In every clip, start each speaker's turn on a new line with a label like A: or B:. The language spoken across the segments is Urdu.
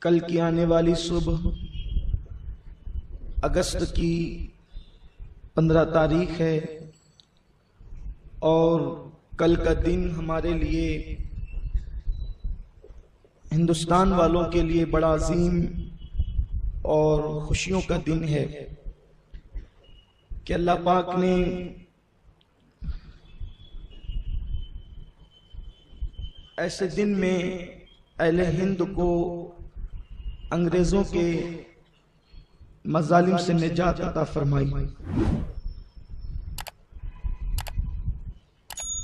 A: کل کی آنے والی صبح اگست کی 15 تاریخ ہے اور کل کا دن ہمارے لیے ہندوستان والوں کے لیے بڑا عظیم اور خوشیوں کا دن ہے کہ اللہ پاک نے ایسے دن میں اہل ہند کو انگریزوں کے مظالم سے نجات عطا فرمائی۔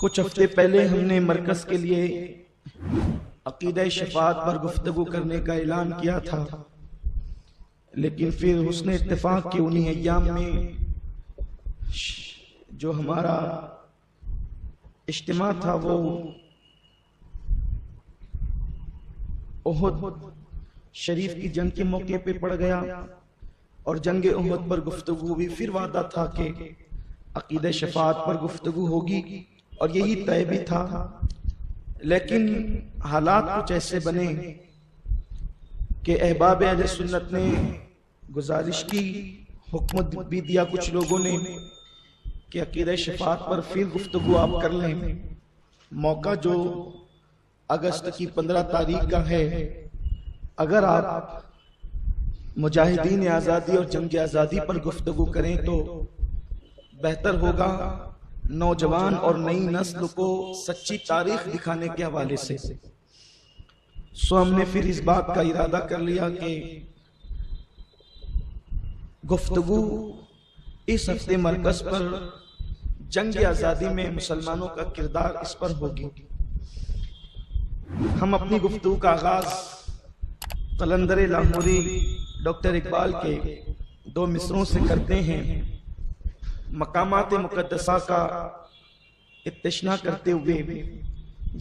A: کچھ ہفتے پہلے ہم نے مرکز کے لیے عقیدہ شفاعت پر گفتگو کرنے کا اعلان کیا تھا، لیکن پھر حسن اتفاق کے انہی ایام میں جو ہمارا اجتماع تھا وہ احد شریف کی جنگ کے موقع پہ پڑ گیا، اور جنگ احد پر گفتگو بھی پھر وعدہ تھا کہ عقیدہ شفاعت پر گفتگو ہوگی، اور یہی طے بھی تھا، لیکن حالات کچھ ایسے بنے کہ احباب اہل سنت نے گزارش کی، حکم بھی دیا کچھ لوگوں نے کہ عقیدہ شفاعت پر پھر گفتگو آپ کر لیں۔ موقع جو اگست کی 15 تاریخ کا ہے، اگر آپ مجاہدین آزادی اور جنگ آزادی پر گفتگو کریں تو بہتر ہوگا، نوجوان اور نئی نسل کو سچی تاریخ دکھانے کے حوالے سے۔ سو ہم نے پھر اس بات کا ارادہ کر لیا کہ گفتگو اس ہفتے مرکز پر جنگ آزادی میں مسلمانوں کا کردار اس پر ہوگی۔ ہم اپنی گفتگو کا آغاز قلندر لاہوری ڈاکٹر اقبال کے 2 مصروں سے کرتے ہیں۔ مقامات مقدسہ کا استثناء کرتے ہوئے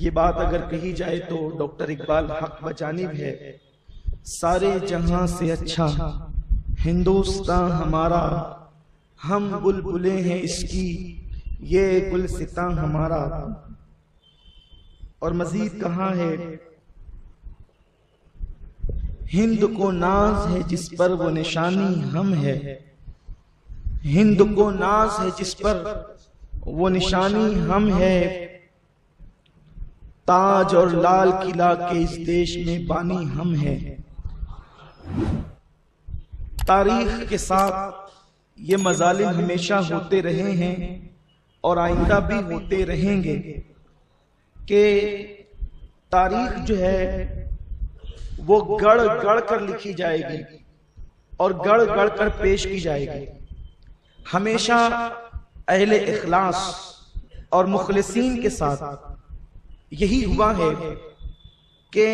A: یہ بات اگر کہی جائے تو ڈاکٹر اقبال حق بجانب ہے۔ سارے جہاں سے اچھا ہندوستان ہمارا، ہم بلبلیں ہیں اس کی یہ گلستان ہمارا۔ اور مزید کہا ہے، ہند کو ناز ہے جس پر وہ نشانی ہم ہے، ہند کو ناز ہے جس پر وہ نشانی ہم ہے، تاج اور لال قلعہ کے اس دیش میں بانی ہم ہے۔ تاریخ کے ساتھ یہ مظالم ہمیشہ ہوتے رہے ہیں اور آئندہ بھی ہوتے رہیں گے کہ تاریخ جو ہے وہ گڑ گڑ کر لکھی جائے گی اور گڑ گڑ کر پیش کی جائے گی۔ ہمیشہ اہل اخلاص اور مخلصین کے ساتھ یہی ہوا ہے کہ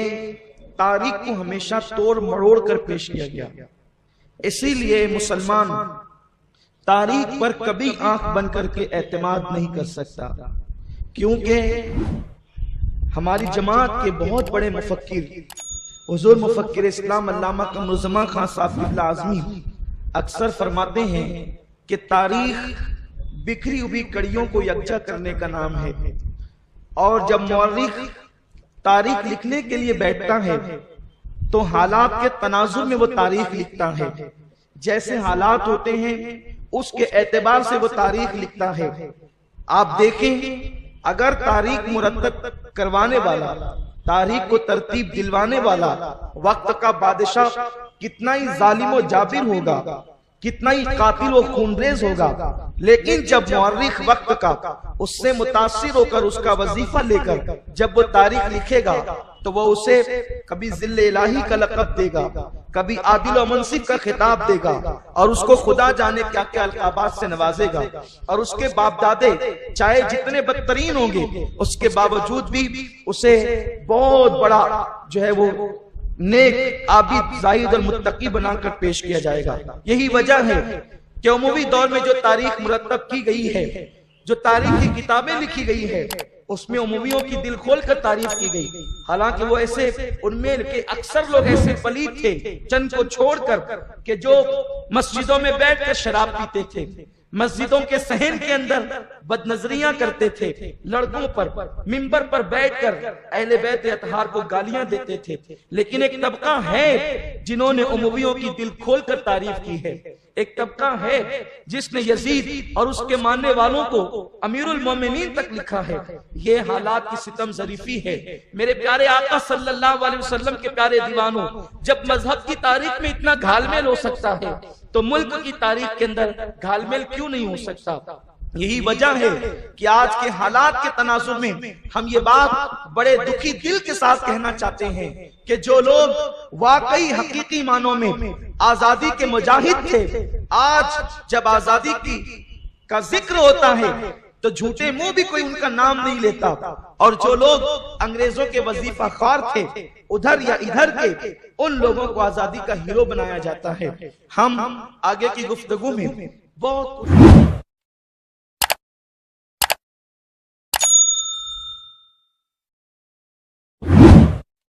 A: تاریخ کو ہمیشہ توڑ مروڑ کر پیش کیا گیا۔ اسی لیے مسلمان تاریخ پر کبھی آنکھ بند کر کے اعتماد نہیں کر سکتا، کیونکہ ہماری جماعت کے بہت بڑے مفکر حضور مفکر اسلام علامہ قمرالزمان خان صاحب قبلہ اعظمی اکثر فرماتے ہیں کہ تاریخ بکھری ہوئی کڑیوں کو یکجا کرنے کا نام ہے، اور جب مورخ تاریخ لکھنے کے لیے بیٹھتا ہے تو حالات کے تناظر میں وہ تاریخ لکھتا ہے، جیسے حالات ہوتے ہیں اس کے اعتبار سے وہ تاریخ لکھتا ہے۔ آپ دیکھیں، اگر تاریخ مرتب کروانے والا، تاریخ کو ترتیب دلوانے والا وقت کا بادشاہ کتنا ہی ظالم و جابر ہوگا، کتنا ہی قاتل و خونریز ہوگا، لیکن جب مورخ وقت کا اس سے متاثر ہو کر اس کا وظیفہ لے کر جب وہ تاریخ لکھے گا تو وہ اسے کبھی ذل الہی کا لقب دے گا، کبھی عادل و منصف کا خطاب دے گا، اور اس کو خدا جانے کیا کیا القابات سے نوازے گا، اور اس کے باپ دادے چاہے جتنے بدترین ہوں گے اس کے باوجود بھی اسے بہت بڑا جو ہے وہ نیک، عابد، زاہد اور متقی بنا کر پیش کیا جائے گا۔ یہی وجہ ہے کہ عمومی دور میں جو تاریخ مرتب کی گئی ہے، جو تاریخ کی کتابیں لکھی گئی ہے، اس میں عمومیوں کی دل کھول کر تعریف کی گئی، حالانکہ وہ ایسے ان میں کے اکثر لوگ ایسے پلید تھے چند کو چھوڑ کر کہ جو مسجدوں میں بیٹھ کر شراب پیتے تھے، مسجدوں کے صحن کے اندر بد نظریاں کرتے تھے، لڑکوں پر منبر پر بیٹھ کر اہل بیت اطہار کو گالیاں دیتے تھے، لیکن ایک طبقہ ہے جنہوں نے امویوں کی دل کھول کر تعریف کی ہے، ایک طبقہ ہے جس نے یزید اور اس کے ماننے والوں کو امیر المومنین تک لکھا ہے۔ یہ حالات کی ستم ظریفی ہے۔ میرے پیارے آقا صلی اللہ علیہ وسلم کے پیارے دیوانوں، جب مذہب کی تاریخ میں اتنا گھال میل ہو سکتا ہے تو ملک کی تاریخ کے اندر گھال میل کیوں نہیں ہو سکتا؟ یہی وجہ ہے کہ آج کے حالات کے تناظر میں ہم یہ بات بڑے دکھی دل کے ساتھ کہنا چاہتے ہیں کہ جو لوگ واقعی حقیقی معنوں میں آزادی کے مجاہد تھے، آج جب آزادی کا ذکر ہوتا ہے تو جھوٹے منہ بھی کوئی ان کا نام نہیں لیتا، اور جو لوگ انگریزوں کے وظیفہ خوار تھے ادھر یا ادھر کے، ان لوگوں کو آزادی کا ہیرو بنایا جاتا ہے۔ ہم آگے کی گفتگو میں بہت